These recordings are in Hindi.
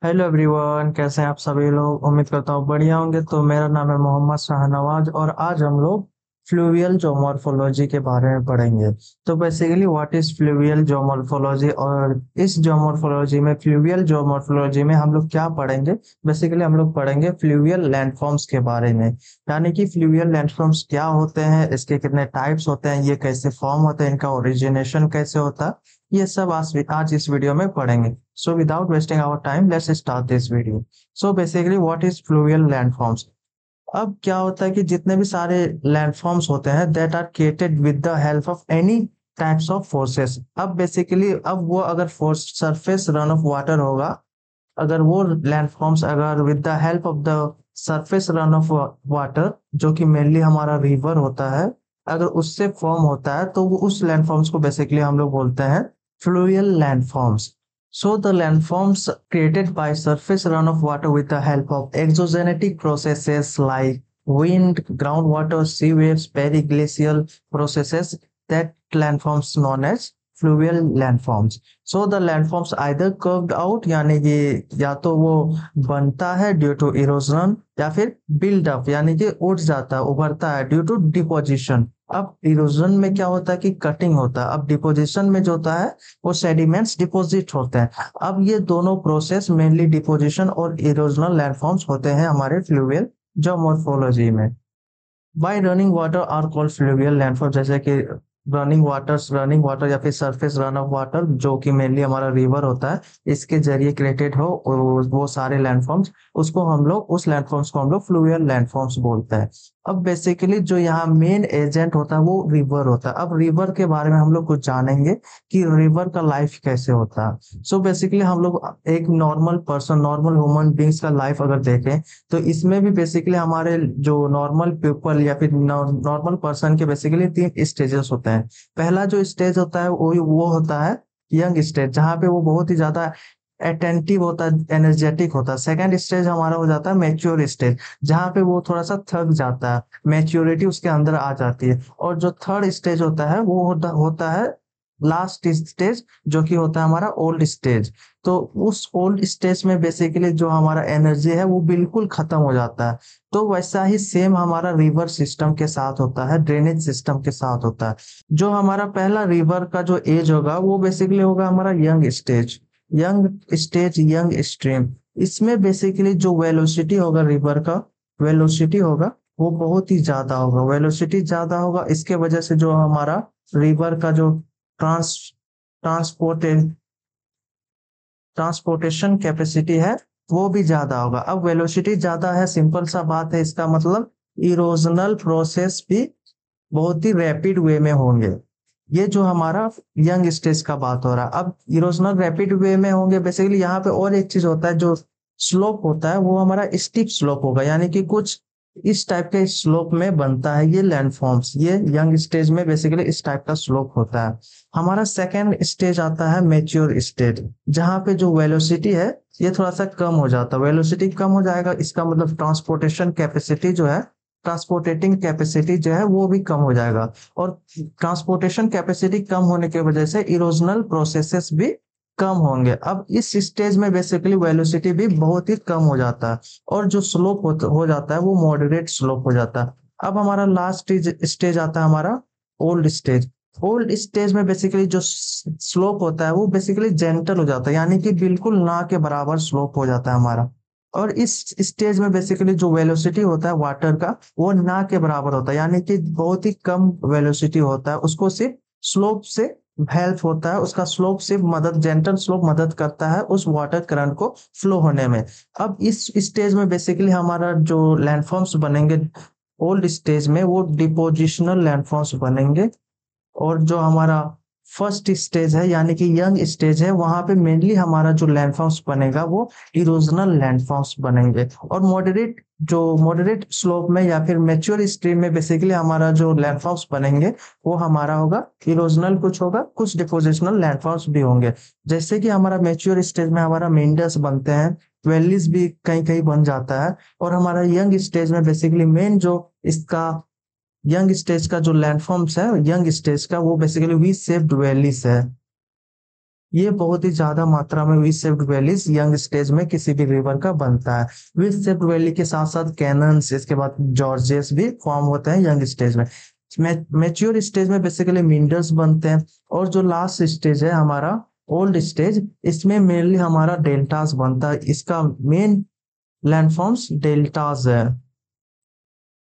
हेलो एवरीवन, कैसे हैं आप सभी लोग। उम्मीद करता हूँ बढ़िया होंगे। तो मेरा नाम है मोहम्मद शाहनवाज और आज हम लोग फ्लूवियल जोमोर्फोलॉजी के बारे में पढ़ेंगे। तो बेसिकली व्हाट इज फ्लूवियल जोमोर्फोलॉजी, और इस जोमोर्फोलॉजी में फ्लूवियल जोमोर्फोलॉजी में हम लोग क्या पढ़ेंगे। बेसिकली हम लोग पढ़ेंगे फ्लूवियल लैंडफॉर्म्स के बारे में, यानी कि फ्लूवियल लैंडफॉर्म्स क्या होते हैं, इसके कितने टाइप्स होते हैं, ये कैसे फॉर्म होते हैं, इनका ओरिजिनेशन कैसे होता है, ये सब आज इस वीडियो में पढ़ेंगे। So without wasting our time, let's start this video. So basically, what is fluvial landforms? अब क्या होता है कि जितने भी सारे लैंडफॉर्म्स होते हैं that are created with the help of any types of forces. अब बेसिकली अब वो अगर force surface run off water होगा, अगर वो लैंडफॉर्म्स अगर with the help of the surface run off water, जो कि मेनली हमारा रिवर होता है, अगर उससे फॉर्म होता है तो वो उस लैंडफॉर्म्स को बेसिकली हम लोग बोलते हैं fluvial landforms. So the landforms created by surface runoff water with the help of exogenetic processes like wind, groundwater, sea waves, periglacial processes, that landforms known as fluvial landforms. So the landforms either curved out, यानी कि या तो वो बनता है ड्यू टू इरोजन, या फिर बिल्ड अप यानी कि उठ जाता है, उभरता है ड्यू टू डिपोजिशन। अब इरोजन में क्या होता है कि कटिंग होता है, अब डिपोजिशन में जो होता है वो सेडिमेंट्स डिपोजिट होते हैं। अब ये दोनों प्रोसेस मेनली डिपोजिशन और इरोजनल लैंडफॉर्म्स होते हैं हमारे फ्लूवियल जोमोर्फोलॉजी में। By running water are called fluvial landform, जैसे कि रनिंग वाटर या फिर सरफेस रन ऑफ वाटर, जो कि मेनली हमारा रिवर होता है, इसके जरिए क्रिएटेड हो और वो सारे लैंडफॉर्म्स, उसको हम लोग उस लैंडफॉर्म्स को हम लोग फ्लूवियल लैंडफॉर्म्स बोलते हैं। अब बेसिकली जो यहाँ मेन एजेंट होता है वो रिवर होता है। अब रिवर के बारे में हम लोग कुछ जानेंगे कि रिवर का लाइफ कैसे होता है। सो बेसिकली हम लोग एक normal person, normal human beings का लाइफ अगर देखें तो इसमें भी बेसिकली हमारे जो नॉर्मल पीपल या फिर नॉर्मल पर्सन के बेसिकली तीन स्टेजेस होते हैं। पहला जो स्टेज होता है वो होता है यंग स्टेज, जहाँ पे वो बहुत ही ज्यादा अटेंटिव होता है, एनर्जेटिक होता है। सेकंड स्टेज हमारा हो जाता है मैच्योर स्टेज, जहाँ पे वो थोड़ा सा थक जाता है, मैच्योरिटी उसके अंदर आ जाती है। और जो थर्ड स्टेज होता है वो होता है लास्ट स्टेज, जो कि होता है हमारा ओल्ड स्टेज। तो उस ओल्ड स्टेज में बेसिकली जो हमारा एनर्जी है वो बिल्कुल खत्म हो जाता है। तो वैसा ही सेम हमारा रिवर सिस्टम के साथ होता है, ड्रेनेज सिस्टम के साथ होता है। जो हमारा पहला रिवर का जो एज होगा वो बेसिकली होगा हमारा यंग स्टेज, यंग स्ट्रीम। इसमें बेसिकली जो वेलोसिटी होगा रिवर का, वेलोसिटी होगा वो बहुत ही ज्यादा होगा, वेलोसिटी ज्यादा होगा। इसके वजह से जो हमारा रिवर का जो ट्रांस ट्रांसपोर्टे ट्रांसपोर्टेशन कैपेसिटी है वो भी ज्यादा होगा। अब वेलोसिटी ज्यादा है, सिंपल सा बात है, इसका मतलब इरोजनल प्रोसेस भी बहुत ही रैपिड वे में होंगे। ये जो हमारा यंग स्टेज का बात हो रहा है। अब इरोजनल रैपिड वे में होंगे, बेसिकली यहाँ पे और एक चीज होता है, जो स्लोप होता है वो हमारा स्टीप स्लोप होगा, यानी कि कुछ इस टाइप के स्लोप में बनता है ये लैंडफॉर्म्स। ये यंग स्टेज में बेसिकली इस टाइप का स्लोप होता है। हमारा सेकेंड स्टेज आता है मेच्योर स्टेज, जहाँ पे जो वेलोसिटी है ये थोड़ा सा कम हो जाता है। वेलोसिटी कम हो जाएगा, इसका मतलब ट्रांसपोर्टेशन कैपेसिटी जो है, ट्रांसपोर्टेटिंग कैपेसिटी जो है वो भी कम हो जाएगा। और ट्रांसपोर्टेशन कैपेसिटी कम होने की वजह से इरोजनल प्रोसेसेस भी कम होंगे। अब इस स्टेज में बेसिकली वेलोसिटी भी बहुत ही कम हो जाता है, और जो स्लोप हो जाता है वो मॉडरेट स्लोप हो जाता है। अब हमारा लास्ट स्टेज आता है हमारा ओल्ड स्टेज। ओल्ड स्टेज में बेसिकली जो स्लोप होता है वो बेसिकली जेंटल हो जाता है, यानी कि बिल्कुल ना के बराबर स्लोप हो जाता है हमारा। और इस स्टेज में बेसिकली जो वेलोसिटी होता है वाटर का वो ना के बराबर होता है, यानी कि बहुत ही कम वेलोसिटी होता है, उसको सिर्फ स्लोप से हेल्प होता है, उसका स्लोप सिर्फ मदद, जेंटल स्लोप मदद करता है उस वाटर करंट को फ्लो होने में। अब इस स्टेज में बेसिकली हमारा जो लैंडफॉर्म्स बनेंगे ओल्ड स्टेज में वो डिपोजिशनल लैंडफॉर्म्स बनेंगे। और जो हमारा फर्स्ट स्टेज है यानी कि यंग स्टेज है, वहां पे मेनली हमारा जो लैंडफॉर्म्स बनेगा वो इरोजनल लैंडफॉर्म्स बनेंगे। और मॉडरेट स्लोप में या फिर मैच्योर स्ट्रीम में बेसिकली हमारा जो लैंडफॉर्म्स बनेंगे वो हमारा होगा इरोजनल, कुछ होगा, कुछ डिपोजिशनल लैंडफॉर्म्स भी होंगे। जैसे कि हमारा मैच्योर स्टेज में हमारा मेंडस बनते हैं, वैलीज भी कहीं कहीं बन जाता है। और हमारा यंग स्टेज में बेसिकली मेन जो इसका यंग स्टेज का जो लैंडफॉर्म्स है यंग स्टेज का वो बेसिकली वी शेप्ड वैलीज है। ये बहुत ही ज्यादा मात्रा में V shaped valleys young stage में किसी भी रिवर का बनता है। वी शेप्ड वैली के साथ साथ कैनन्स, इसके बाद जॉर्जेस भी फॉर्म होते हैं यंग स्टेज में। मेच्योर स्टेज में बेसिकली मिंडर्स बनते हैं। और जो लास्ट स्टेज है हमारा ओल्ड स्टेज, इसमें मेनली हमारा डेल्टास बनता है। इसका मेन लैंडफॉर्म्स डेल्टास है।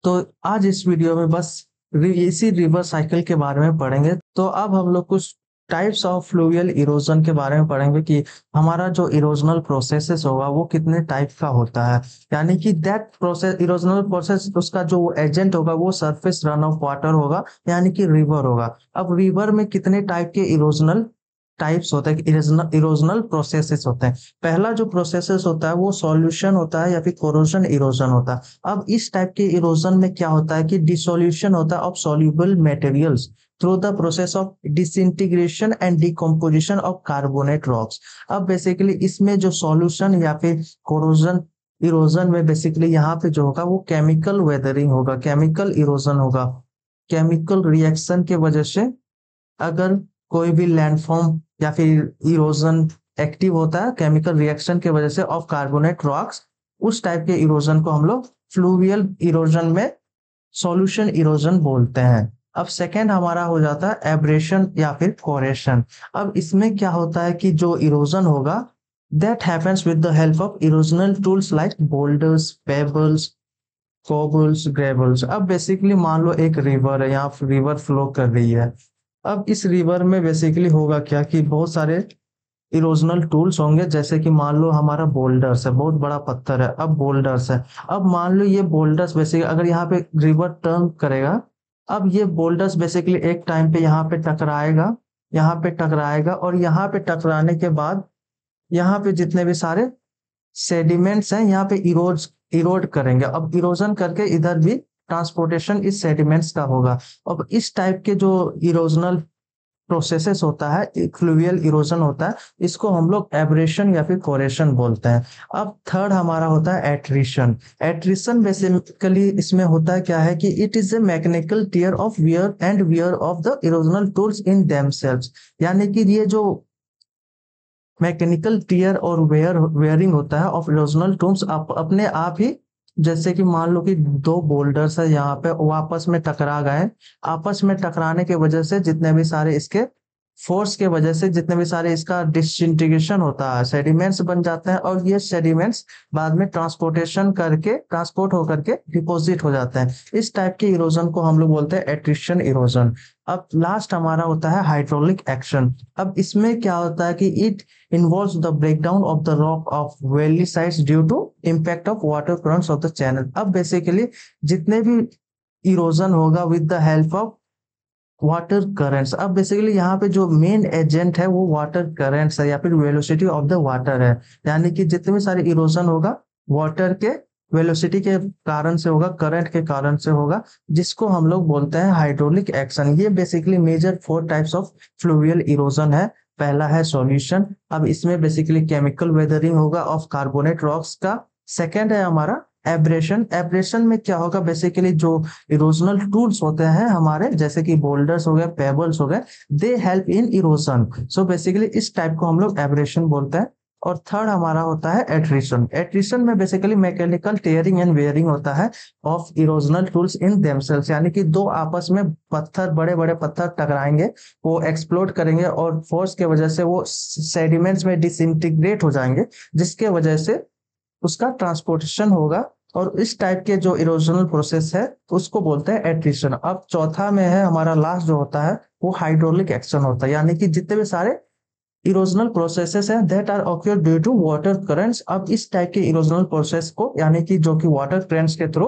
तो आज इस वीडियो में बस इसी रिवर साइकिल के बारे में पढ़ेंगे। तो अब हम लोग कुछ टाइप्स ऑफ फ्लूवियल इरोजन के बारे में पढ़ेंगे कि हमारा जो इरोजनल प्रोसेसेस होगा वो कितने टाइप का होता है। यानी कि दैट प्रोसेस, इरोजनल प्रोसेस, उसका जो एजेंट होगा वो सरफेस रन ऑफ वाटर होगा, यानी कि रिवर होगा। अब रिवर में कितने टाइप के इरोजनल टाइप्स होते हैं, इरोजनल प्रोसेसेस होते हैं। पहला जो प्रोसेसेस होता है वो सॉल्यूशन होता है या फिर कोरोजन इरोजन होता है। अब इस टाइप के इरोजन में क्या होता है कि डिसोल्यूशन होता है of soluble materials through the process of disintegration and decomposition of carbonate rocks. अब बेसिकली इसमें जो सॉल्यूशन या फिर कोरोजन इरोजन में बेसिकली यहाँ पे जो होगा वो केमिकल वेदरिंग होगा, केमिकल इरोजन होगा। केमिकल रिएक्शन के वजह से अगर कोई भी लैंडफॉर्म या फिर इरोजन एक्टिव होता है केमिकल रिएक्शन के वजह से ऑफ कार्बोनेट रॉक्स, उस टाइप के इरोजन को हम लोग फ्लूवियल इरोजन में सॉल्यूशन इरोजन बोलते हैं। अब सेकेंड हमारा हो जाता है एब्रेशन या फिर कोरेशन। अब इसमें क्या होता है कि जो इरोजन होगा that happens with the help of erosional tools like boulders, pebbles, cobbles, gravels. अब बेसिकली मान लो एक रिवर है, यहाँ रिवर फ्लो कर रही है। अब इस रिवर में बेसिकली होगा क्या कि बहुत सारे इरोजनल टूल्स होंगे, जैसे कि मान लो हमारा बोल्डर्स है, बहुत बड़ा पत्थर है, अब बोल्डर्स है। अब मान लो ये बोल्डर्स बेसिकली अगर यहाँ पे रिवर टर्न करेगा, अब ये बोल्डर्स बेसिकली एक टाइम पे यहाँ पे टकराएगा, यहाँ पे टकराएगा, और यहाँ पे टकराने के बाद यहाँ पे जितने भी सारे सेडिमेंट्स हैं यहाँ पे इरोड करेंगे। अब इरोजन करके इधर भी ट्रांसपोर्टेशन इस सेडिमेंट्स का होगा। अब इस टाइप के जो इरोजनल प्रोसेसेस होता है, फ्लूवियल इरोजन होता है, इसको हम लोग एब्रेशन या फिर कोरेशन बोलते हैं। अब थर्ड हमारा होता है एट्रिशन। एट्रिशन बेसिकली इसमें होता है क्या है कि it is a mechanical tear of wear and wear of the erosional tools in themselves. यानी कि ये जो मैकेनिकल टियर और वेयरिंग होता है ऑफ इरोजनल टूल्स अपने आप ही, जैसे कि मान लो कि दो बोल्डर्स है यहाँ पे, वो आपस में टकरा गए। आपस में टकराने के वजह से जितने भी सारे इसके फोर्स के वजह से जितने भी सारे इसका डिसइंटीग्रेशन होता है, सेडिमेंट्स बन जाते हैं, और ये सेडिमेंट्स बाद में ट्रांसपोर्ट होकर के डिपोजिट हो जाते हैं। इस टाइप के इरोजन को हम लोग बोलते हैं एट्रिशन इरोजन। अब लास्ट हमारा होता है हाइड्रोलिक एक्शन। अब इसमें क्या होता है कि it involves the breakdown of the rock of valley sides due to impact of water currents of the channel। अब बेसिकली जितने भी इरोजन होगा with the help of water currents. अब बेसिकली यहाँ पे जो मेन एजेंट है वो वाटर करंट्स है या फिर वेलोसिटी ऑफ द वाटर है। यानी कि जितने भी सारे इरोजन होगा वाटर के वेलोसिटी के कारण से होगा, करंट के कारण से होगा, जिसको हम लोग बोलते हैं हाइड्रोलिक एक्शन। ये basically major 4 types of fluvial erosion है। पहला है सॉल्यूशन। अब इसमें बेसिकली केमिकल वेदरिंग होगा ऑफ कार्बोनेट रॉक्स का। सेकेंड है हमारा एब्रेशन। एब्रेशन में क्या होगा, बेसिकली जो इरोजनल टूल्स होते हैं हमारे, जैसे कि बोल्डर्स हो गए, पेबल्स हो गए, they help in erosion. So basically इस टाइप को हम लोग एब्रेशन बोलते हैं। और थर्ड हमारा होता है एट्रिशन। एट्रिशन में basically mechanical tearing and wearing होता है of erosional tools in themselves. यानी कि दो आपस में पत्थर, बड़े बड़े पत्थर टकराएंगे, वो एक्सप्लोड करेंगे और फोर्स के वजह से वो सेडिमेंट्स में डिसइंटीग्रेट हो जाएंगे, जिसके वजह से उसका ट्रांसपोर्टेशन होगा। और इस टाइप के जो इरोजनल प्रोसेस है उसको बोलते हैं एट्रिशन। अब चौथा में है हमारा लास्ट जो होता है वो हाइड्रोलिक एक्शन होता है। यानी कि जितने भी सारे इरोजनल प्रोसेसेस हैं that are occur due to water currents. अब इस टाइप के इरोजनल प्रोसेस को, यानी कि जो कि वाटर करंट्स के थ्रू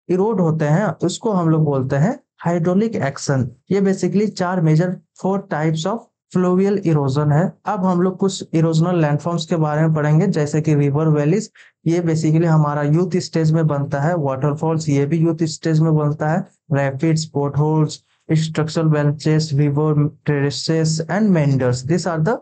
इरोड होते हैं, उसको हम लोग बोलते हैं हाइड्रोलिक एक्शन। ये बेसिकली 4 टाइप्स ऑफ फ्लोवियल इरोजन है। अब हम लोग कुछ इरोजनल लैंडफॉर्म्स के बारे में पढ़ेंगे, जैसे कि रिवर वैलीज। ये बेसिकली हमारा यूथ स्टेज में बनता है। वाटरफॉल्स ये भी यूथ स्टेज में बनता है। Rapids, pot holes, structural benches, river terraces and meanders, these are the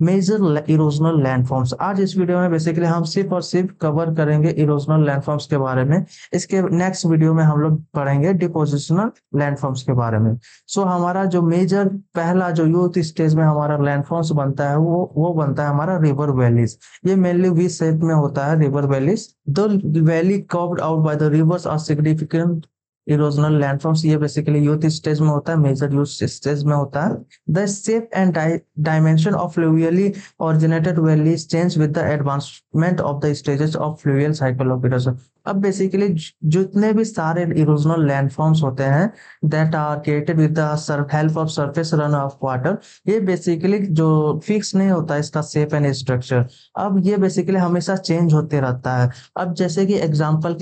major erosional landforms. आज इस वीडियो में बेसिकली हम सिर्फ और सिर्फ कवर करेंगे इरोजनल लैंडफॉर्म्स के बारे में। इसके नेक्स्ट वीडियो में हम लोग पढ़ेंगे डिपोजिशनल लैंडफॉर्म्स के बारे में। सो हमारा जो मेजर पहला जो यूथ स्टेज में हमारा लैंडफॉर्म्स बनता है वो बनता है हमारा रिवर वैलीज। ये मेनली वी शेप में होता है river valleys. The valley curved out by the rivers are significant erosional landforms. ये बेसिकली यूथ स्टेज में होता है, मेजर यूथ स्टेज में होता है। The shape and dimension of fluvially originated valleys change with the advancement of the stages of fluvial cycle of erosion। अब बेसिकली जितने भी सारे इरोजनल लैंडफॉर्म्स होते हैं that are created with the help of surface run off water, ये बेसिकली जो फिक्स नहीं होता इसका शेप एंड स्ट्रक्चर। अब ये बेसिकली हमेशा चेंज होते रहता है। अब जैसे कि एग्जांपल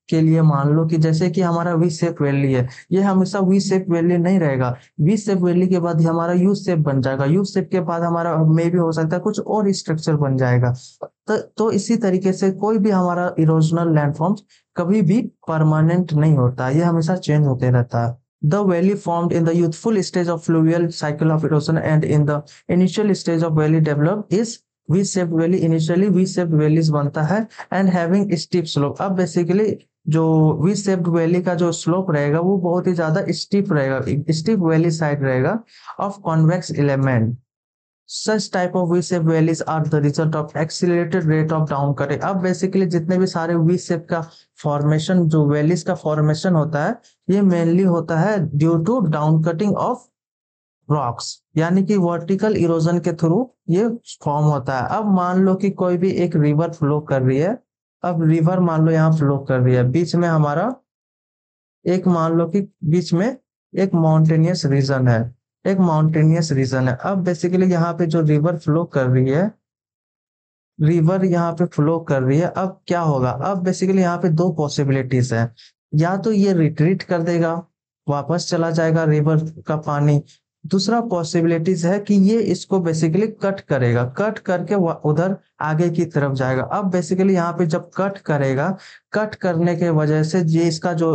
के लिए मान लो कि जैसे कि हमारा वी शेप वैली है, ये हमेशा वी शेप वैली नहीं रहेगा। वी शेप वैली के बाद हमारा यू शेप बन जाएगा, यू शेप के बाद हमारा मे भी हो सकता है कुछ और स्ट्रक्चर बन जाएगा। तो इसी तरीके से कोई भी हमारा इरोजनल लैंडफॉर्म कभी भी परमानेंट नहीं होता, ये हमेशा चेंज होते रहता है। The valley formed in the youthful stage of fluvial cycle of erosion and in the initial stage of valley develop is V-shaped valley। Initially V-shaped valleys बनता है and having steep slope। अब बेसिकली जो वी शेप्ड वैली का जो स्लोप रहेगा वो बहुत ही ज्यादा स्टीप रहेगा, स्टीप वैली साइड रहेगा of convex element. Such type of V shape valleys are the result of accelerated rate of down cutting. अब बेसिकली जितने भी सारे वी शेप का फॉर्मेशन, जो वैलीज का फॉर्मेशन होता है, ये मेनली होता है due to down cutting of rocks, यानी कि वर्टिकल इरोजन के थ्रू ये फॉर्म होता है। अब मान लो कि कोई भी एक रिवर फ्लो कर रही है, अब रिवर मान लो यहाँ फ्लो कर रही है, बीच में हमारा एक मान लो कि बीच में एक माउंटेनियस रीजन है, एक माउंटेनियस रीजन है। अब बेसिकली यहाँ पे जो रिवर फ्लो कर रही है, रिवर यहाँ पे फ्लो कर रही है, अब क्या होगा? अब बेसिकली यहाँ पे दो पॉसिबिलिटीज है, या तो ये रिट्रीट कर देगा, वापस चला जाएगा रिवर का पानी। दूसरा पॉसिबिलिटीज है कि ये इसको बेसिकली कट करेगा, कट करके उधर आगे की तरफ जाएगा। अब बेसिकली यहाँ पे जब कट करेगा, कट करने के वजह से ये इसका जो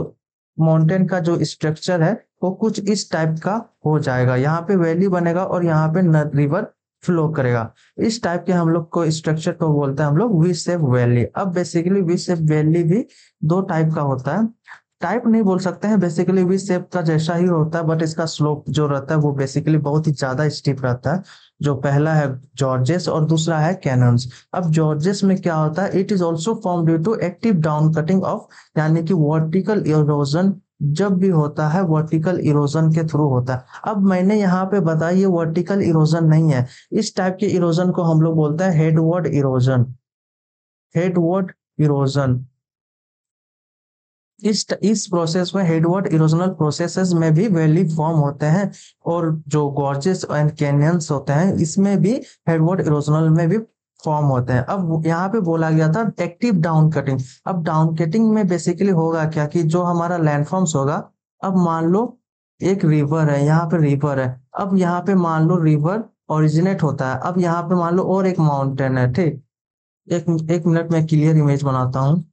माउंटेन का जो स्ट्रक्चर है वो कुछ इस टाइप का हो जाएगा, यहाँ पे वैली बनेगा और यहाँ पे रिवर फ्लो करेगा। इस टाइप के हम लोग को स्ट्रक्चर को बोलते हैं हम लोग वी शेप वैली। अब बेसिकली वी शेप वैली भी दो टाइप का होता है, टाइप नहीं बोल सकते हैं, बेसिकली वी शेप का जैसा ही होता है, बट इसका स्लोप जो रहता है वो बेसिकली बहुत ही ज्यादा स्टीप रहता है। जो पहला है जॉर्जेस और दूसरा है कैनन्स। अब जॉर्जेस में क्या होता है, it is also form due to active down cutting of, यानी कि वर्टिकल इरोजन जब भी होता है वर्टिकल इरोजन के थ्रू होता है। अब मैंने यहाँ पे बताया ये वर्टिकल इरोजन नहीं है, इस टाइप के इरोजन को हम लोग बोलते हैं हेडवर्ड इरोजन, हेडवर्ड इरोजन। इस प्रोसेस में हेडवर्ड इरोजनल प्रोसेसेस में भी वैली फॉर्म होते हैं, और जो गॉर्जेस एंड कैनियंस होते हैं इसमें भी हेडवर्ड इरोजनल में भी फॉर्म होते हैं। अब यहाँ पे बोला गया था एक्टिव डाउन कटिंग। अब डाउन कटिंग में बेसिकली होगा क्या कि जो हमारा लैंडफॉर्म्स होगा, अब मान लो एक रिवर है, यहाँ पे रिवर है, अब यहाँ पे मान लो रिवर ओरिजिनेट होता है, अब यहाँ पे मान लो और एक माउंटेन है, ठीक। एक मिनट में क्लियर इमेज बनाता हूँ।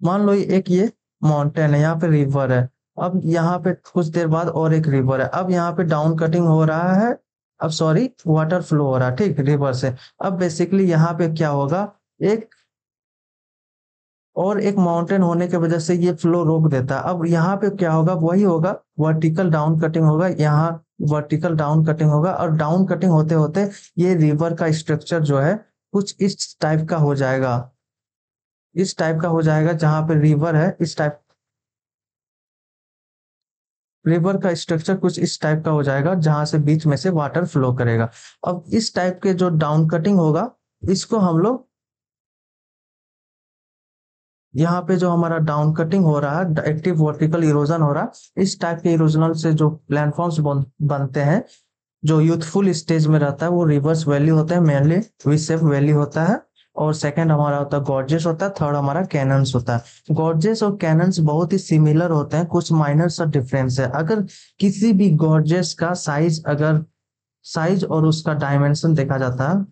मान लो एक ये माउंटेन है, यहाँ पे रिवर है, अब यहाँ पे कुछ देर बाद और एक रिवर है, अब यहाँ पे डाउन कटिंग हो रहा है, अब सॉरी वाटर फ्लो हो रहा है, ठीक, रिवर से। अब बेसिकली यहाँ पे क्या होगा, एक और एक माउंटेन होने की वजह से ये फ्लो रोक देता है। अब यहाँ पे क्या होगा, वही होगा, वर्टिकल डाउन कटिंग होगा, यहाँ वर्टिकल डाउन कटिंग होगा, और डाउन कटिंग होते होते ये रिवर का स्ट्रक्चर जो है कुछ इस टाइप का हो जाएगा, इस टाइप का हो जाएगा, जहां पे रिवर है इस टाइप, रिवर का स्ट्रक्चर कुछ इस टाइप का हो जाएगा जहां से बीच में से वाटर फ्लो करेगा। अब इस टाइप के जो डाउन कटिंग होगा इसको हम लोग, यहाँ पे जो हमारा डाउन कटिंग हो रहा है, एक्टिव वर्टिकल इरोजन हो रहा है, इस टाइप के इरोजनल से जो प्लेटफॉर्म्स बनते हैं, जो यूथफुल स्टेज में रहता है वो रिवर्स वैली होता है, मेनली वी शेप वैली होता है। और सेकंड हमारा होता है गॉर्जेस होता है, थर्ड हमारा कैनन्स होता है। गॉर्जेस और कैनन्स बहुत ही सिमिलर होते हैं, कुछ माइनर सा डिफरेंस है। अगर किसी भी गॉर्जेस का साइज, अगर साइज और उसका डायमेंशन देखा जाता है,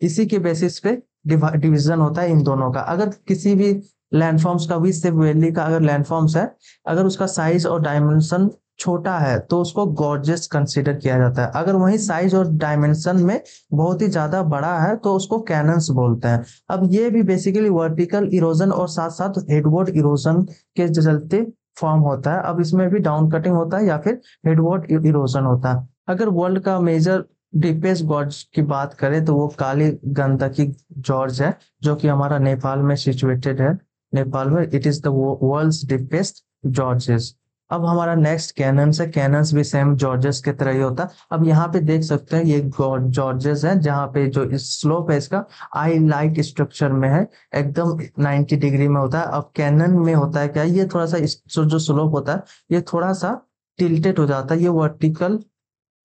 इसी के बेसिस पे डिवीजन होता है इन दोनों का। अगर किसी भी लैंडफॉर्म्स का भी सिर्फ वैली का अगर लैंडफॉर्म्स है, अगर उसका साइज और डायमेंशन छोटा है तो उसको गॉर्जियस कंसीडर किया जाता है। अगर वही साइज और डायमेंशन में बहुत ही ज्यादा बड़ा है तो उसको कैनन्स बोलते हैं। अब ये भी बेसिकली वर्टिकल इरोजन और साथ साथ हेडवर्ड इरोजन के चलते फॉर्म होता है। अब इसमें भी डाउन कटिंग होता है या फिर हेडवर्ड इरोजन होता है। अगर वर्ल्ड का मेजर डीपेस्ट गॉर्ज की बात करें तो वो काली गंडकी जॉर्ज है, जो कि हमारा नेपाल में सिचुएटेड है। नेपाल में it is the world's deepest gorges. अब हमारा नेक्स्ट कैनन्स है। कैनन्स भी सेम जॉर्जेस के तरह ही होता है। अब यहाँ पे देख सकते हैं ये जॉर्जेस है, जहाँ पे जो स्लोप है इसका आई लाइट स्ट्रक्चर में है, एकदम 90 डिग्री में होता है। अब कैनन में होता है क्या, ये थोड़ा सा जो स्लोप होता है ये थोड़ा सा टिल्टेड हो जाता है। ये वर्टिकल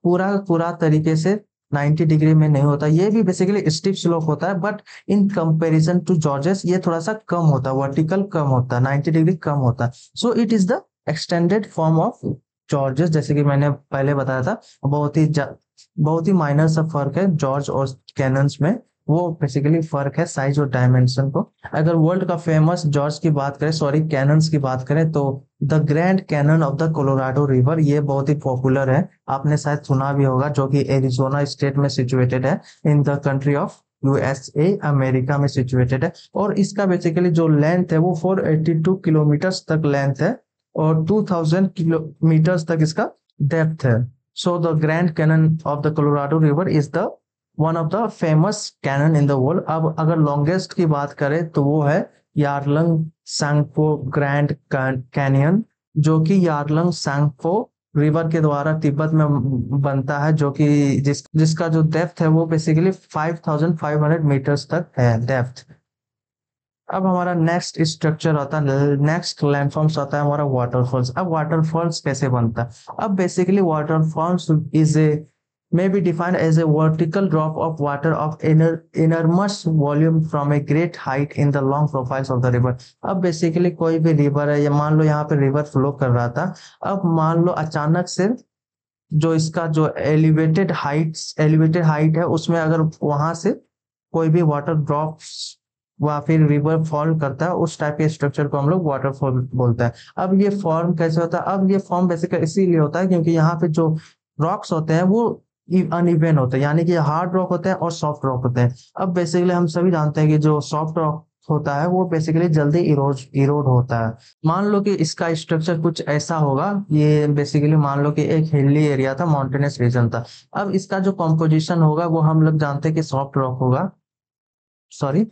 पूरा पूरा तरीके से 90 डिग्री में नहीं होता। ये भी बेसिकली स्टीप स्लोप होता है, but in comparison to gorges ये थोड़ा सा कम होता है, वर्टिकल कम होता है, 90 डिग्री कम होता है। So it is the extended form of George's. जैसे कि मैंने पहले बताया था, बहुत ही माइनर सा फर्क है जॉर्ज और कैनन्स में। वो बेसिकली फर्क है साइज और डायमेंशन को। अगर वर्ल्ड का फेमस जॉर्ज की बात करें, सॉरी कैनन्स की बात करें, तो the Grand Canyon of the Colorado river, ये बहुत ही पॉपुलर है, आपने शायद सुना भी होगा, जो कि एरिजोना स्टेट में सिचुएटेड है, in the country of USA, America में सिचुएटेड है। और इसका बेसिकली जो लेंथ है वो 482 किलोमीटर्स तक लेंथ है और 2000 किलोमीटर्स तक इसका डेप्थ है। So the Grand Canyon of the Colorado river is the one of the famous canyon in the world. अब अगर लॉन्गेस्ट की बात करें तो वो है यारलंग सांगपो ग्रैंड कैनियन, जो कि यारलंग सांगपो रिवर के द्वारा तिब्बत में बनता है, जो कि जिसका जो डेप्थ है वो बेसिकली 5500 मीटर्स तक है डेप्थ। अब हमारा नेक्स्ट स्ट्रक्चर आता है, नेक्स्ट लैंडफॉर्म्स आता है हमारा वाटरफॉल्स। अब वाटरफॉल्स कैसे बनता है? अब basically waterfalls is a may be defined as a vertical drop of water of enormous volume from a great height in the long profiles of the river। अब बेसिकली कोई भी रिवर है, या मान लो यहाँ पे रिवर फ्लो कर रहा था, अब मान लो अचानक से जो इसका जो एलिवेटेड हाइट है उसमें अगर वहां से कोई भी वाटर ड्रॉप्स या फिर रिवर फॉल करता है, उस टाइप के स्ट्रक्चर को हम लोग वाटरफॉल बोलते हैं। अब ये फॉर्म कैसे होता है? अब ये फॉर्म बेसिकली इसीलिए होता है क्योंकि यहाँ पे जो रॉक्स होते हैं वो अनइवन होते हैं, यानी कि हार्ड रॉक होते हैं और सॉफ्ट रॉक होते हैं। अब बेसिकली हम सभी जानते हैं कि जो सॉफ्ट रॉक होता है वो बेसिकली जल्दी इरोड होता है। मान लो कि इसका स्ट्रक्चर कुछ ऐसा होगा, ये बेसिकली मान लो कि एक हिली एरिया था, माउंटेनस रीजन था। अब इसका जो कॉम्पोजिशन होगा वो हम लोग जानते हैं कि सॉफ्ट रॉक होगा, सॉरी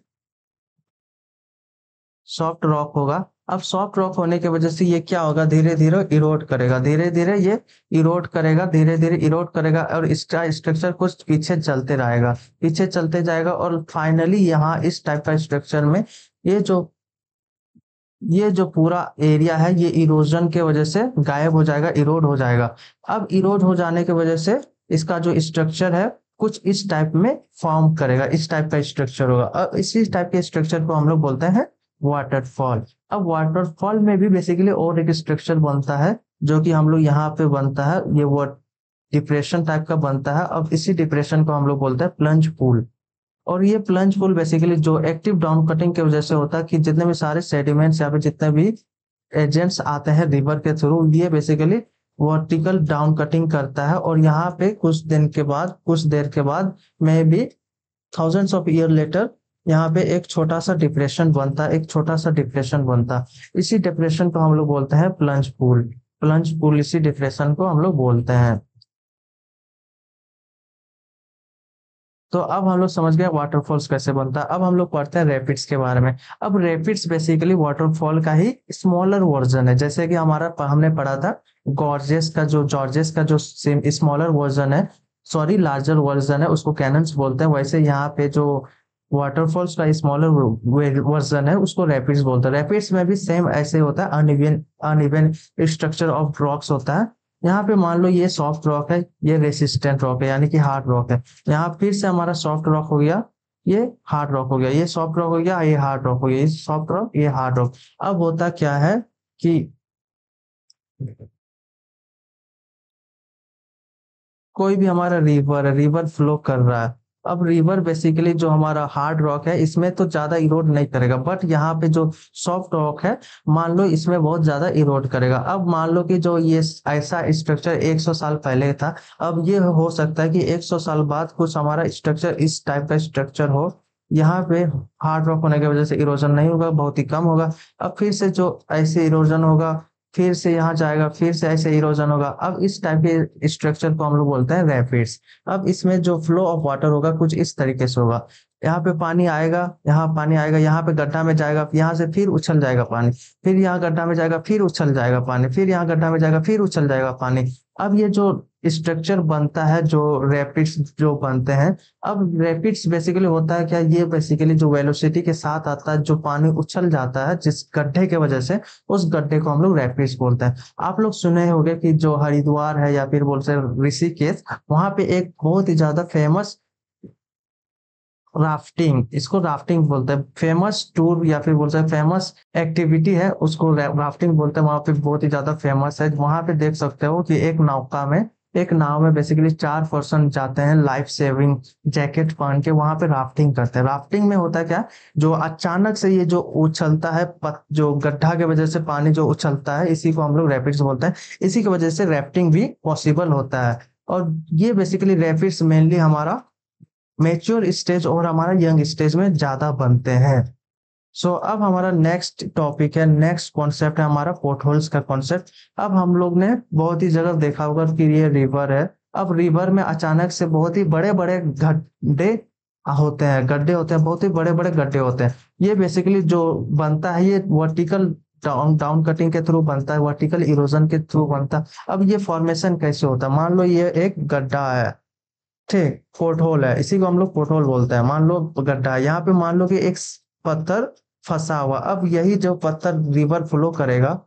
सॉफ्ट रॉक होगा। अब सॉफ्ट रॉक होने की वजह से ये क्या होगा, धीरे धीरे इरोड करेगा, धीरे धीरे ये इरोड करेगा, धीरे धीरे इरोड करेगा और इसका स्ट्रक्चर कुछ पीछे चलते रहेगा, पीछे चलते जाएगा और फाइनली यहाँ इस टाइप का स्ट्रक्चर में ये जो ये जो पूरा एरिया है ये इरोजन के वजह से गायब हो जाएगा, इरोड हो जाएगा। अब इरोड हो जाने की वजह से इसका जो स्ट्रक्चर है कुछ इस टाइप में फॉर्म करेगा, इस टाइप का स्ट्रक्चर होगा। अब इसी टाइप के स्ट्रक्चर को हम लोग बोलते हैं वाटरफॉल। अब वाटरफॉल में भी बेसिकली और एक स्ट्रक्चर बनता है जो कि हम लोग यहाँ पे बनता है, ये वो डिप्रेशन टाइप का बनता है। अब इसी डिप्रेशन को हम लोग बोलते हैं प्लंज पूल। और ये प्लंज पूल बेसिकली जो एक्टिव डाउन कटिंग की वजह से होता है कि जितने भी सारे सेडिमेंट्स या फिर जितने भी एजेंट्स आते हैं रिवर के थ्रू, ये बेसिकली वर्टिकल डाउन कटिंग करता है। और यहाँ पे कुछ देर के बाद में भी थाउजेंड्स ऑफ ईयर लेटर यहाँ पे एक छोटा सा डिप्रेशन बनता है, एक छोटा सा डिप्रेशन बनता है। इसी डिप्रेशन को हम लोग बोलते हैं प्लंज पूल। प्लंज पूल इसी डिप्रेशन को हम लोग बोलते हैं। तो अब हम लोग समझ गए वाटरफॉल्स कैसे बनता है। अब हम लोग पढ़ते हैं रैपिड्स के बारे में। अब रैपिड्स बेसिकली वाटरफॉल का ही स्मॉलर वर्जन है। जैसे कि हमने पढ़ा था जॉर्जेस का जो स्मॉलर वर्जन है, सॉरी लार्जर वर्जन है, उसको कैनन्स बोलते हैं। वैसे यहाँ पे जो वाटरफॉल्स का स्मॉलर वर्जन है उसको रैपिड्स बोलते हैं। रैपिड्स में भी सेम ऐसे होता है, अनइवन स्ट्रक्चर ऑफ रॉक्स होता है। यहाँ पे मान लो ये सॉफ्ट रॉक है, ये रेसिस्टेंट रॉक है, यानी कि हार्ड रॉक है। यहाँ फिर से हमारा सॉफ्ट रॉक हो गया, ये हार्ड रॉक हो गया, ये सॉफ्ट रॉक हो गया, ये हार्ड रॉक हो गया, ये सॉफ्ट रॉक, ये हार्ड रॉक। अब होता क्या है कि कोई भी हमारा रिवर फ्लो कर रहा है अब रिवर बेसिकली जो हमारा हार्ड रॉक है इसमें तो ज्यादा इरोड नहीं करेगा, बट यहाँ पे जो सॉफ्ट रॉक है मान लो इसमें बहुत ज्यादा इरोड करेगा। अब मान लो कि जो ये ऐसा स्ट्रक्चर 100 साल पहले था, अब ये हो सकता है कि 100 साल बाद कुछ हमारा स्ट्रक्चर इस टाइप का स्ट्रक्चर हो। यहाँ पे हार्ड रॉक होने की वजह से इरोजन नहीं होगा, बहुत ही कम होगा। अब फिर से जो ऐसे इरोजन होगा, फिर से यहाँ जाएगा, फिर से ऐसे इरोजन होगा। अब इस टाइप के स्ट्रक्चर को हम लोग बोलते हैं रैपिड्स। अब इसमें जो फ्लो ऑफ वाटर होगा कुछ इस तरीके से होगा। यहाँ पे पानी आएगा, यहाँ पानी आएगा, यहाँ पे गड्ढा में जाएगा, यहाँ से फिर उछल जाएगा पानी, फिर यहाँ गड्ढा में जाएगा, फिर उछल जाएगा पानी, फिर यहाँ गड्ढा में जाएगा, फिर उछल जाएगा पानी। अब ये जो स्ट्रक्चर बनता है, जो रैपिड्स जो बनते हैं, अब रैपिड्स बेसिकली होता है क्या, ये बेसिकली जो वेलोसिटी के साथ आता है, जो पानी उछल जाता है जिस गड्ढे के वजह से, उस गड्ढे को हम लोग रैपिड्स बोलते हैं। आप लोग सुने होंगे कि जो हरिद्वार है या फिर बोलते हैं ऋषिकेश, वहां पे एक बहुत ही ज्यादा फेमस राफ्टिंग, इसको राफ्टिंग बोलते हैं, फेमस टूर या फिर बोलते हैं फेमस एक्टिविटी है, उसको राफ्टिंग बोलते हैं। वहां पे बहुत ही ज्यादा फेमस है। वहां पे देख सकते हो कि एक नाव में बेसिकली 4 पर्सन जाते हैं लाइफ सेविंग जैकेट पहन के, वहां पे राफ्टिंग करते हैं। राफ्टिंग में होता है क्या, जो अचानक से ये जो उछलता है जो गड्ढा के वजह से पानी जो उछलता है, इसी को हम लोग रैपिड्स बोलते हैं। इसी की वजह से राफ्टिंग भी पॉसिबल होता है। और ये बेसिकली रैपिड्स मेनली हमारा मेच्योर स्टेज और हमारा यंग स्टेज में ज्यादा बनते हैं। सो अब हमारा नेक्स्ट टॉपिक है, नेक्स्ट कॉन्सेप्ट है हमारा पोर्ट होल्स का कॉन्सेप्ट। अब हम लोग ने बहुत ही जगह देखा होगा कि ये रिवर है। अब रिवर में अचानक से बहुत ही बड़े बड़े गड्ढे गड्ढे होते हैं, बहुत ही बड़े बड़े गड्ढे होते हैं। ये बेसिकली जो बनता है ये वर्टिकल डाउन डाउन कटिंग के थ्रू बनता है, वर्टिकल इरोजन के थ्रू बनता है। अब ये फॉर्मेशन कैसे होता है, मान लो ये एक गड्ढा है, ठीक, पोर्ट होल है, इसी को हम लोग पोर्ट होल बोलते हैं। मान लो गड्ढा है, यहाँ पे मान लो कि एक पत्थर फंसा हुआ। अब यही जो पत्थर रिवर फ्लो करेगा,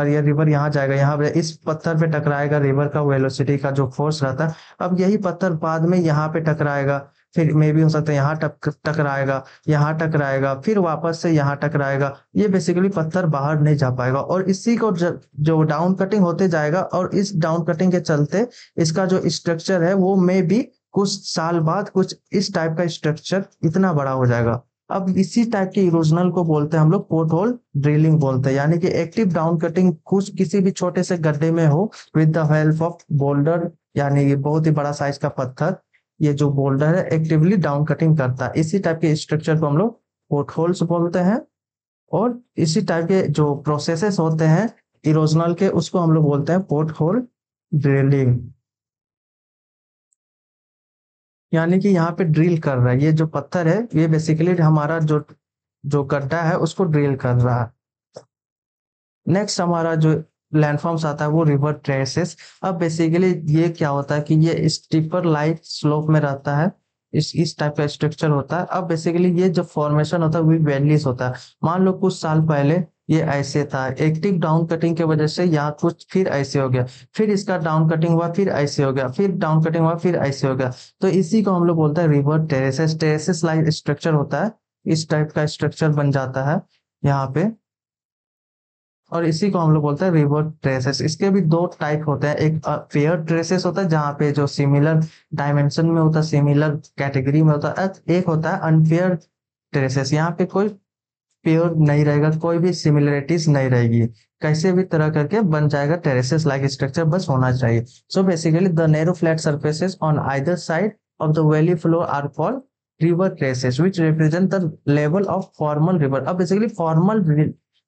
ये रिवर यहाँ जाएगा, यहाँ पे इस पत्थर पे टकराएगा, रिवर का वेलोसिटी का जो फोर्स रहता है। अब यही पत्थर बाद में यहाँ पे टकराएगा, फिर मे भी हो सकता है यहाँ टकराएगा, यहाँ टकराएगा, फिर वापस से यहाँ टकराएगा। ये बेसिकली पत्थर बाहर नहीं जा पाएगा, और इसी को जो डाउन कटिंग होते जाएगा, और इस डाउन कटिंग के चलते इसका जो स्ट्रक्चर है वो मे भी कुछ साल बाद कुछ इस टाइप का स्ट्रक्चर इतना बड़ा हो जाएगा। अब इसी टाइप के इरोजनल को बोलते हैं हम लोग पोर्ट होल ड्रिलिंग बोलते हैं, यानी कि एक्टिव डाउन कटिंग कुछ किसी भी छोटे से गड्ढे में हो with the help of boulder, यानी ये बहुत ही बड़ा साइज का पत्थर, ये जो बोल्डर है एक्टिवली डाउन कटिंग करता है। इसी टाइप के स्ट्रक्चर को हम लोग पोर्ट होल्स बोलते हैं। और इसी टाइप के जो प्रोसेसेस होते हैं इरोजनल के, उसको हम लोग बोलते हैं पोर्ट होल ड्रिलिंग। यानी कि यहाँ पे ड्रिल कर रहा है, ये जो पत्थर है ये बेसिकली हमारा जो जो गड्ढा है उसको ड्रिल कर रहा है। नेक्स्ट हमारा जो लैंडफॉर्म्स आता है वो रिवर ट्रेसेस। अब बेसिकली ये क्या होता है कि ये स्टीपर लाइट स्लोप में रहता है, इस टाइप का स्ट्रक्चर होता है। अब बेसिकली ये जो फॉर्मेशन होता है वो वैलीज होता है। मान लो कुछ साल पहले ये ऐसे था, एक्टिव डाउन कटिंग की वजह से यहाँ कुछ फिर ऐसे हो गया, फिर इसका डाउन कटिंग हुआ, फिर ऐसे हो गया, फिर डाउन कटिंग हुआ, फिर ऐसे हो गया। तो इसी को हम लोग बोलते हैं river terraces. Terraces like structure होता है, इस टाइप का स्ट्रक्चर बन जाता है यहाँ पे, और इसी को हम लोग बोलते हैं रिवर ट्रेसेस। इसके भी दो टाइप होते हैं, एक फेयर ट्रेसेस होता है जहाँ पे जो सिमिलर डायमेंशन में होता है, सिमिलर कैटेगरी में होता है। एक होता है अनफेयर ट्रेसेस, यहाँ पे कोई पेयर नहीं रहेगा, कोई भी सिमिलरिटीज नहीं रहेगी, कैसे भी तरह करके बन जाएगा टेरेसेस लाइक स्ट्रक्चर, बस होना चाहिए। So basically the narrow flat surfaces on either side of the valley floor are called river terraces which represent the level of formal river. अब बेसिकली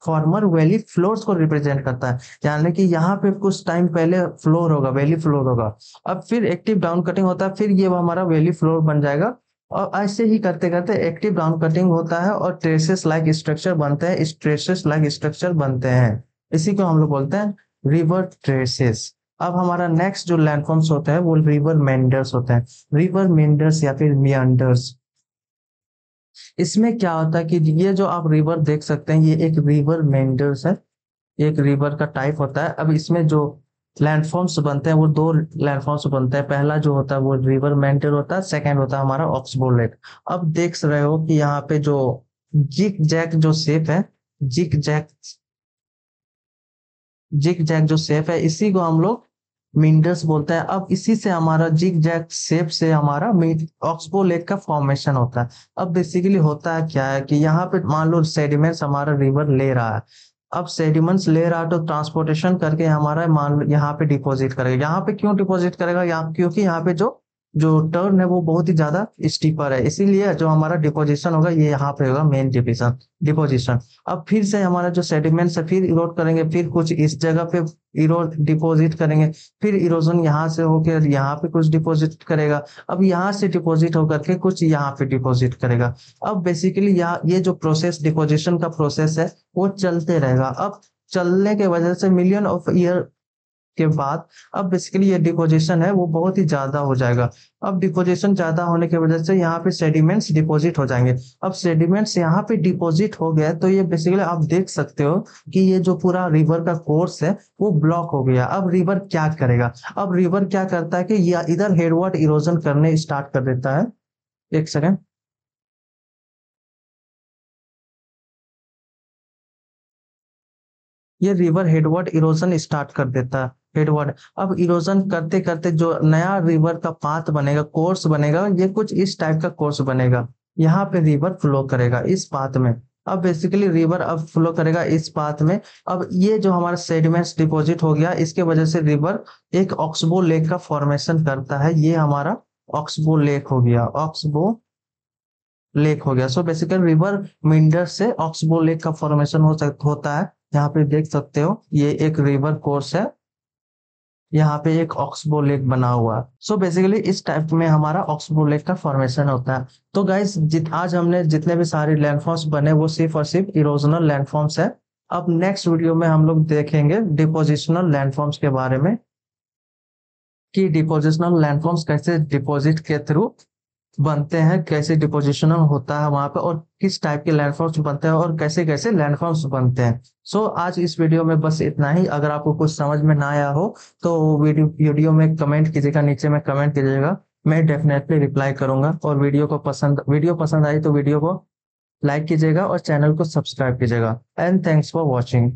फॉर्मर वैली फ्लोर्स को रिप्रेजेंट करता है, यानी कि यहाँ पे कुछ टाइम पहले फ्लोर होगा, वैली फ्लोर होगा, अब फिर एक्टिव डाउन कटिंग होता है, फिर ये हमारा वैली फ्लोर बन जाएगा। और ऐसे ही करते करते एक्टिव डाउन कटिंग होता है और ट्रेसेस लाइक स्ट्रक्चर बनते हैं, इस ट्रेसेस लाइक स्ट्रक्चर बनते हैं, इसी को हम लोग बोलते हैं रिवर ट्रेसेस। अब हमारा नेक्स्ट जो लैंडफॉर्म्स होता है वो रिवर मेंडर्स होता है, रिवर मेंडर्स या फिर मियांडर्स। इसमें क्या होता है कि ये जो आप रिवर देख सकते हैं ये एक रिवर मेंडर्स है, एक रिवर का टाइप होता है। अब इसमें जो लैंडफॉर्म्स बनते हैं वो दो लैंडफॉर्म्स बनते हैं, पहला जो होता है वो रिवर मेंडर होता है, सेकंड होता है हमारा ऑक्सबो लेक। अब देख रहे हो कि यहाँ पे जो जिग जैक जो शेप है, जिग जैक जिग जैक जो शेप है, इसी को हम लोग मिंडर्स बोलते हैं। अब इसी से हमारा जिग जैग शेप से हमारा ऑक्सबो लेक का फॉर्मेशन होता है। अब बेसिकली होता है क्या है कि यहाँ पे मान लो सेडिमेंट्स हमारा रिवर ले रहा है। अब सेडिमेंट्स ले रहा है तो ट्रांसपोर्टेशन करके हमारा मान लो यहाँ पे डिपॉजिट करेगा। यहाँ पे क्यों डिपॉजिट करेगा? यहाँ क्योंकि यहाँ पे जो जो टर्न है वो बहुत ही ज्यादा स्टीपर है, इसीलिए जो हमारा डिपोजिशन होगा ये यहाँ पे होगा मेन डिपोजिशन डिपोजिशन। अब फिर से हमारा जो सेडिमेंट्स है फिर इरोड करेंगे, फिर कुछ इस जगह पे इरोड डिपॉजिट करेंगे, फिर इरोजन यहाँ से होकर यहाँ पे कुछ डिपॉजिट करेगा। अब यहाँ से डिपॉजिट होकर के कुछ यहाँ पे डिपॉजिट करेगा। अब बेसिकली यहाँ ये जो प्रोसेस डिपोजिशन का प्रोसेस है वो चलते रहेगा। अब चलने के वजह से मिलियन ऑफ ईयर के बाद अब बेसिकली ये डिपोजिशन है वो बहुत ही ज्यादा हो जाएगा। अब डिपोजिशन ज्यादा होने की वजह से यहाँ पे सेडिमेंट्स डिपॉजिट हो जाएंगे। अब सेडिमेंट्स यहाँ पे डिपॉजिट हो गया तो ये बेसिकली आप देख सकते हो कि ये जो पूरा रिवर का कोर्स है वो ब्लॉक हो गया। अब रिवर क्या करेगा? अब रिवर क्या करता है कि ये इधर हेडवर्ड इरोजन करने स्टार्ट कर देता है। एक सेकेंड। ये रिवर हेडवर्ड इरोजन स्टार्ट कर देता है। हेडवर्ड अब इरोजन करते करते जो नया रिवर का पाथ बनेगा, कोर्स बनेगा, ये कुछ इस टाइप का कोर्स बनेगा। यहाँ पे रिवर फ्लो करेगा इस पाथ में। अब बेसिकली रिवर अब फ्लो करेगा इस पाथ में। अब ये जो हमारा सेडिमेंट्स डिपॉजिट हो गया इसके वजह से रिवर एक ऑक्सबो लेक का फॉर्मेशन करता है। ये हमारा ऑक्सबो लेक हो गया, ऑक्सबो लेक हो गया। सो बेसिकली रिवर मिंडर से ऑक्सबो लेक का फॉर्मेशन होता है। यहाँ पे देख सकते हो ये एक रिवर कोर्स है, यहाँ पे एक ऑक्सबो लेक बना हुआ है। सो बेसिकली इस टाइप में हमारा ऑक्सबो लेक का फॉर्मेशन होता है। तो गाइस आज हमने जितने भी सारे लैंडफॉर्म्स बने वो सिर्फ और सिर्फ इरोजनल लैंडफॉर्म्स है। अब नेक्स्ट वीडियो में हम लोग देखेंगे डिपोजिशनल लैंडफॉर्म्स के बारे में कि डिपोजिशनल लैंडफॉर्म्स कैसे डिपॉजिट के थ्रू बनते हैं, कैसे डिपोजिशनल होता है वहां पे, और किस टाइप के लैंडफॉर्म्स बनते हैं और कैसे कैसे लैंडफॉर्म्स बनते हैं। सो आज इस वीडियो में बस इतना ही। अगर आपको कुछ समझ में ना आया हो तो वीडियो में कमेंट कीजिएगा, नीचे में कमेंट कीजिएगा, मैं डेफिनेटली रिप्लाई करूंगा। और वीडियो पसंद आई तो वीडियो को लाइक कीजिएगा और चैनल को सब्सक्राइब कीजिएगा। And thanks for watching.